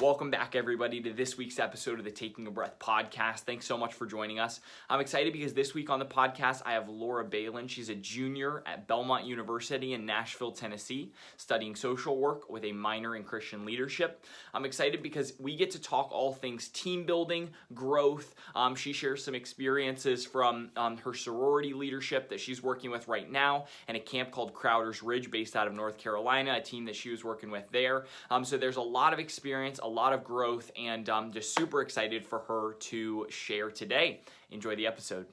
Welcome back, everybody, to this week's episode of the Taking a Breath podcast. Thanks so much for joining us. I'm excited because this week on the podcast, I have Laura Balan. She's a junior at Belmont University in Nashville, Tennessee, studying social work with a minor in Christian leadership. I'm excited because we get to talk all things team building, growth. She shares some experiences from her sorority leadership that she's working with right now and a camp called Crowder's Ridge based out of North Carolina, a team that she was working with there. So there's a lot of experience, a lot of growth, and just super excited for her to share today. Enjoy the episode.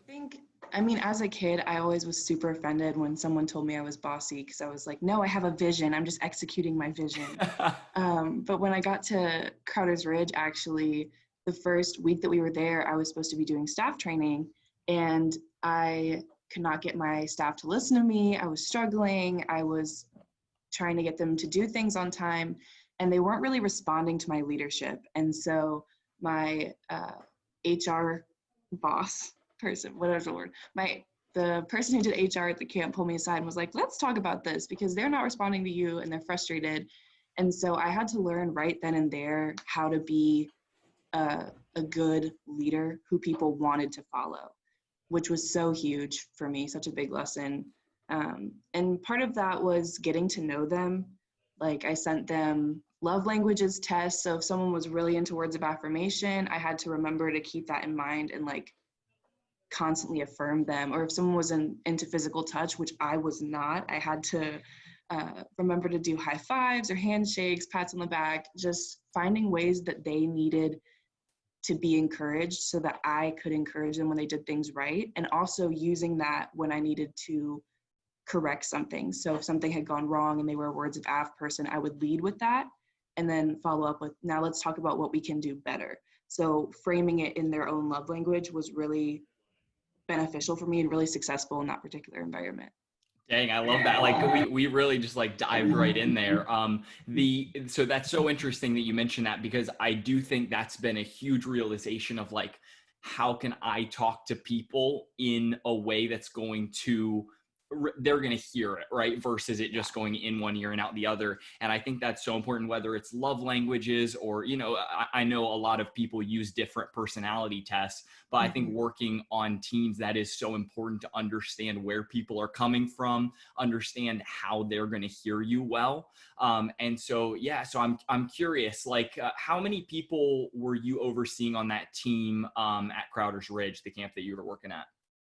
As a kid, I always was super offended when someone told me I was bossy because I was like, no, I have a vision. I'm just executing my vision. But when I got to Crowder's Ridge, actually, the first week that we were there, I was supposed to be doing staff training, and I could not get my staff to listen to me. I was struggling. I was trying to get them to do things on time, and they weren't really responding to my leadership. And so my HR boss person, whatever the word, the person who did HR at the camp pulled me aside and was like, let's talk about this because they're not responding to you and they're frustrated. And so I had to learn right then and there how to be a good leader who people wanted to follow, which was so huge for me, such a big lesson. And part of that was getting to know them. Like, I sent them love languages tests. So if someone was really into words of affirmation, I had to remember to keep that in mind and constantly affirm them. Or if someone was into physical touch, which I was not, I had to remember to do high fives or handshakes, pats on the back, just finding ways that they needed to be encouraged so that I could encourage them when they did things right. And also using that when I needed to correct something. So if something had gone wrong and they were a words of aff person, I would lead with that and then follow up with, now let's talk about what we can do better. So framing it in their own love language was really beneficial for me and really successful in that particular environment. Dang, I love that. We really just dived right in there. So that's so interesting that you mentioned that, because I do think that's been a huge realization of how can I talk to people in a way that's going to, they're going to hear it, right? Versus it just going in one ear and out the other. And I think that's so important, whether it's love languages or, I know a lot of people use different personality tests, but I think working on teams, that is so important to understand where people are coming from, understand how they're going to hear you well. So I'm curious, how many people were you overseeing on that team at Crowder's Ridge, the camp that you were working at?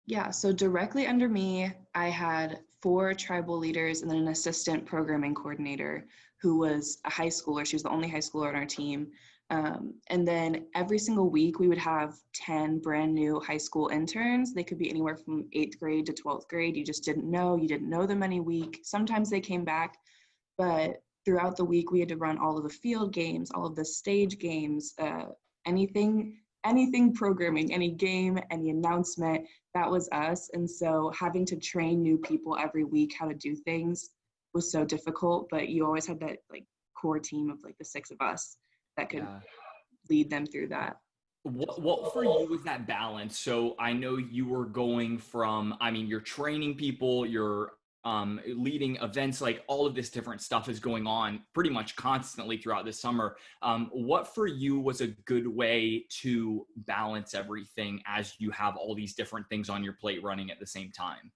Yeah, so directly under me, I had 4 tribal leaders and then an assistant programming coordinator who was a high schooler. She was the only high schooler on our team. And then every single week we would have 10 brand new high school interns. They could be anywhere from 8th grade to 12th grade. You just didn't know them any week. Sometimes they came back, but throughout the week we had to run all of the field games, all of the stage games, anything programming, any game, any announcement, that was us. And so having to train new people every week how to do things was so difficult, but you always had that core team of the 6 of us that could lead them through that. What for you was that balance? So I know you were going from, you're training people, you're leading events, all of this different stuff is going on pretty much constantly throughout the summer. What for you was a good way to balance everything as you have all these different things on your plate running at the same time?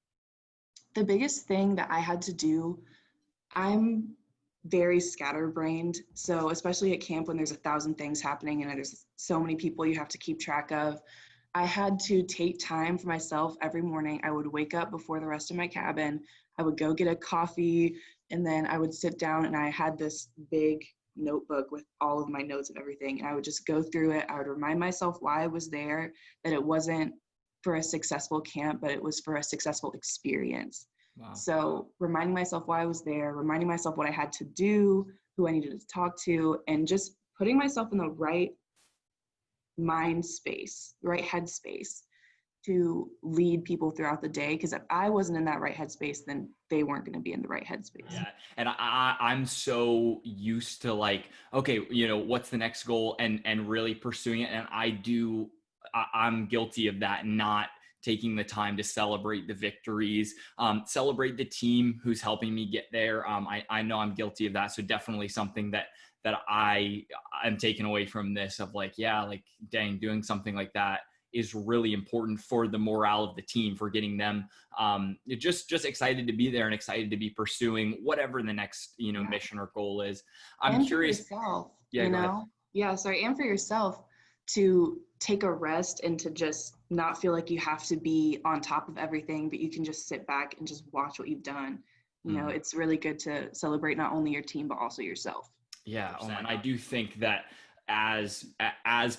The biggest thing that I had to do, I'm very scatterbrained. So especially at camp when there's 1,000 things happening and there's so many people you have to keep track of, I had to take time for myself every morning. I would wake up before the rest of my cabin. I would go get a coffee, and then I would sit down, and I had this big notebook with all of my notes and everything. And I would just go through it. I would remind myself why I was there, that it wasn't for a successful camp, but it was for a successful experience. Wow. So reminding myself why I was there, reminding myself what I had to do, who I needed to talk to, and just putting myself in the right mind space, the right headspace to lead people throughout the day. Because if I wasn't in that right headspace, then they weren't going to be in the right headspace. Yeah. And I'm so used to okay, what's the next goal and really pursuing it. And I'm guilty of that, not taking the time to celebrate the victories, celebrate the team who's helping me get there. I know I'm guilty of that. So definitely something that that I'm taking away from this of like, yeah, like dang, doing something like that is really important for the morale of the team, for getting them just excited to be there and excited to be pursuing whatever the next, mission or goal is. I'm and curious. for yourself, Yeah, go ahead. Yeah, sorry. And for yourself to take a rest and to just not feel like you have to be on top of everything, but you can just sit back and just watch what you've done. It's really good to celebrate not only your team, but also yourself. Yeah. And I do think that as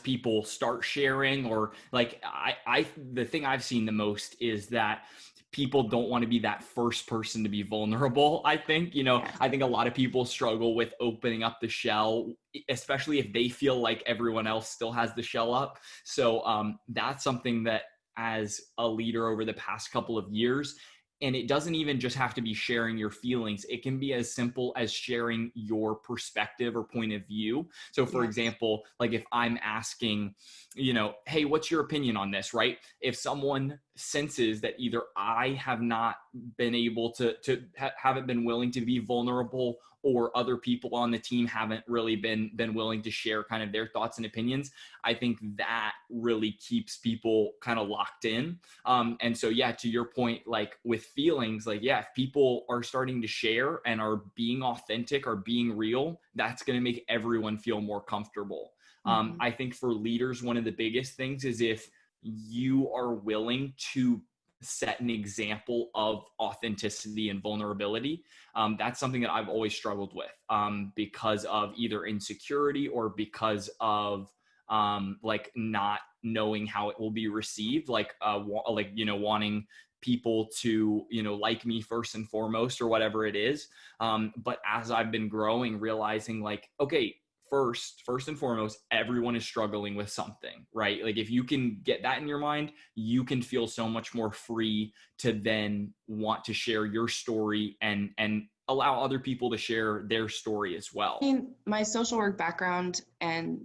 people start sharing, or like the thing I've seen the most is that people don't want to be that first person to be vulnerable. I think, I think a lot of people struggle with opening up the shell, especially if they feel like everyone else still has the shell up. So that's something that as a leader over the past couple of years, and it doesn't even just have to be sharing your feelings. It can be as simple as sharing your perspective or point of view. So for example, like if I'm asking, hey, what's your opinion on this, right? If someone senses that either I have not been able to haven't been willing to be vulnerable, or other people on the team haven't really been willing to share kind of their thoughts and opinions, I think that really keeps people kind of locked in. And so, yeah, to your point, like with feelings, like, yeah, if people are starting to share and are being authentic or being real, that's going to make everyone feel more comfortable. I think for leaders, one of the biggest things is if you are willing to set an example of authenticity and vulnerability. That's something that I've always struggled with because of either insecurity or because of like not knowing how it will be received, like wanting people to like me first and foremost, or whatever it is. But as I've been growing, realizing like, okay, first and foremost, everyone is struggling with something, right? Like if you can get that in your mind, you can feel so much more free to then want to share your story and allow other people to share their story as well. I mean, my social work background and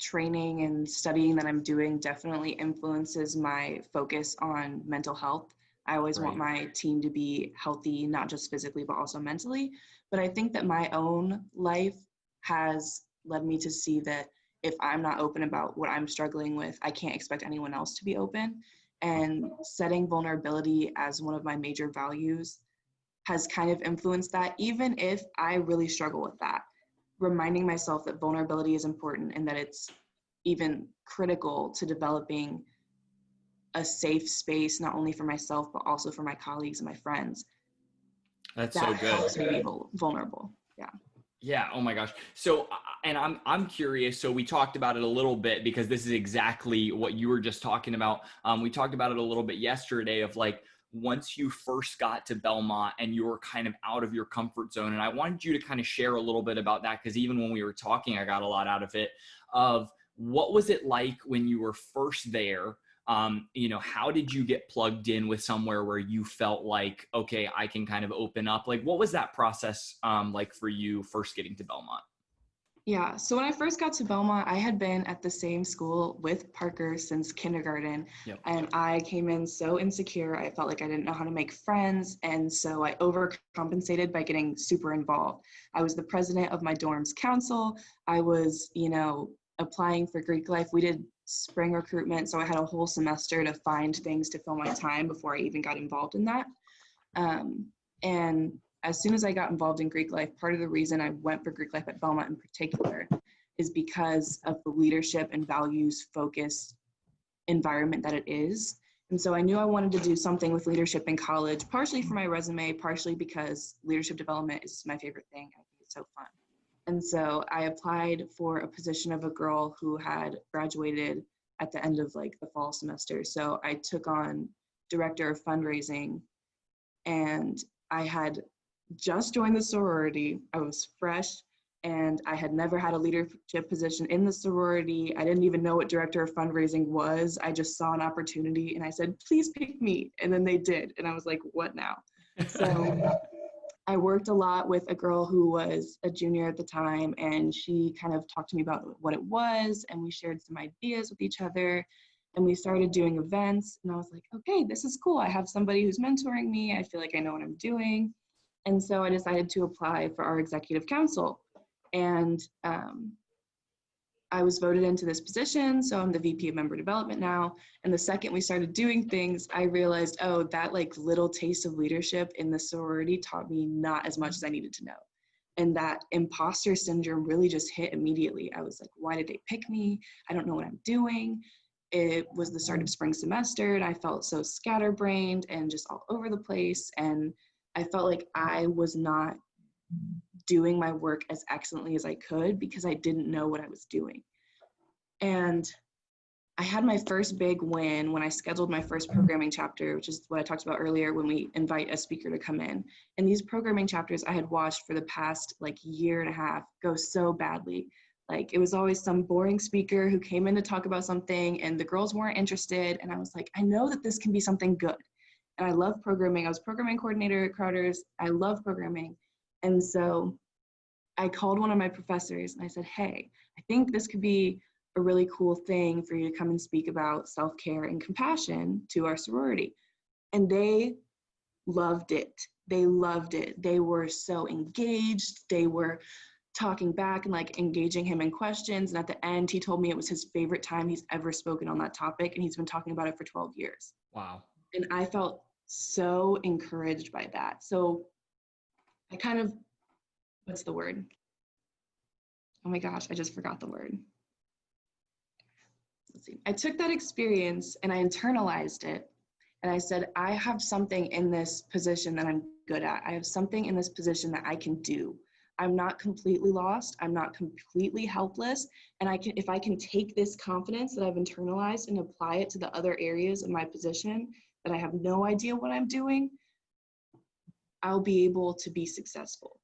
training and studying that I'm doing definitely influences my focus on mental health. I always want my team to be healthy, not just physically, but also mentally. But I think that my own life has led me to see that if I'm not open about what I'm struggling with, I can't expect anyone else to be open. And setting vulnerability as one of my major values has kind of influenced that, even if I really struggle with that. Reminding myself that vulnerability is important and that it's even critical to developing a safe space, not only for myself, but also for my colleagues and my friends. That's that so good. helps me be vulnerable. Yeah. Yeah. Oh my gosh. So, and I'm curious. So we talked about it a little bit because this is exactly what you were just talking about. We talked about it a little bit yesterday of like, once you first got to Belmont and you were kind of out of your comfort zone. And I wanted you to kind of share a little bit about that, because even when we were talking, I got a lot out of it, of what was it like when you were first there? How did you get plugged in with somewhere where you felt like, okay, I can kind of open up? Like, what was that process like for you first getting to Belmont? Yeah, so when I first got to Belmont, I had been at the same school with Parker since kindergarten. Yep. And I came in so insecure. I felt like I didn't know how to make friends. And so I overcompensated by getting super involved. I was the president of my dorm's council. I was, applying for Greek life. We did spring recruitment, so I had a whole semester to find things to fill my time before I even got involved in that. And as soon as I got involved in Greek life, part of the reason I went for Greek life at Belmont in particular is because of the leadership and values focused environment that it is. And so I knew I wanted to do something with leadership in college, partially for my resume, partially because leadership development is my favorite thing. I think it's so fun. And so I applied for a position of a girl who had graduated at the end of like the fall semester. So I took on director of fundraising, and I had just joined the sorority. I was fresh and I had never had a leadership position in the sorority. I didn't even know what director of fundraising was. I just saw an opportunity and I said, please pick me. And then they did. And I was like, what now? So I worked a lot with a girl who was a junior at the time, and she kind of talked to me about what it was, and we shared some ideas with each other, and we started doing events, and I was like, okay, this is cool. I have somebody who's mentoring me. I feel like I know what I'm doing. And so I decided to apply for our executive council. And I was voted into this position, so I'm the VP of member development now. And the second we started doing things, I realized, oh, that like little taste of leadership in the sorority taught me not as much as I needed to know. And that imposter syndrome really just hit immediately. I was like, why did they pick me? I don't know what I'm doing. It was the start of spring semester, and I felt so scatterbrained and just all over the place. And I felt like I was not doing my work as excellently as I could because I didn't know what I was doing. And I had my first big win when I scheduled my first programming chapter, which is what I talked about earlier when we invite a speaker to come in. And these programming chapters I had watched for the past like year and a half go so badly. Like it was always some boring speaker who came in to talk about something and the girls weren't interested. And I was like, I know that this can be something good. And I love programming. I was programming coordinator at Crowder's. I love programming. And so I called one of my professors and I said, hey, I think this could be a really cool thing for you to come and speak about self-care and compassion to our sorority. And they loved it. They loved it. They were so engaged. They were talking back and like engaging him in questions. And at the end, he told me it was his favorite time he's ever spoken on that topic. And he's been talking about it for 12 years. Wow. And I felt so encouraged by that. So I kind of, what's the word? Oh my gosh, I just forgot the word. Let's see. I took that experience and I internalized it. And I said, I have something in this position that I'm good at. I have something in this position that I can do. I'm not completely lost. I'm not completely helpless. And I can, if I can take this confidence that I've internalized and apply it to the other areas of my position that I have no idea what I'm doing, I'll be able to be successful.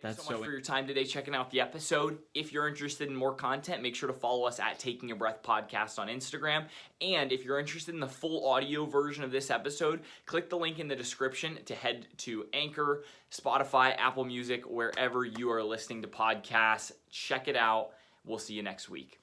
Thanks so much for your time today checking out the episode. If you're interested in more content, make sure to follow us at Taking a Breath Podcast on Instagram. And if you're interested in the full audio version of this episode, click the link in the description to head to Anchor, Spotify, Apple Music, wherever you are listening to podcasts. Check it out. We'll see you next week.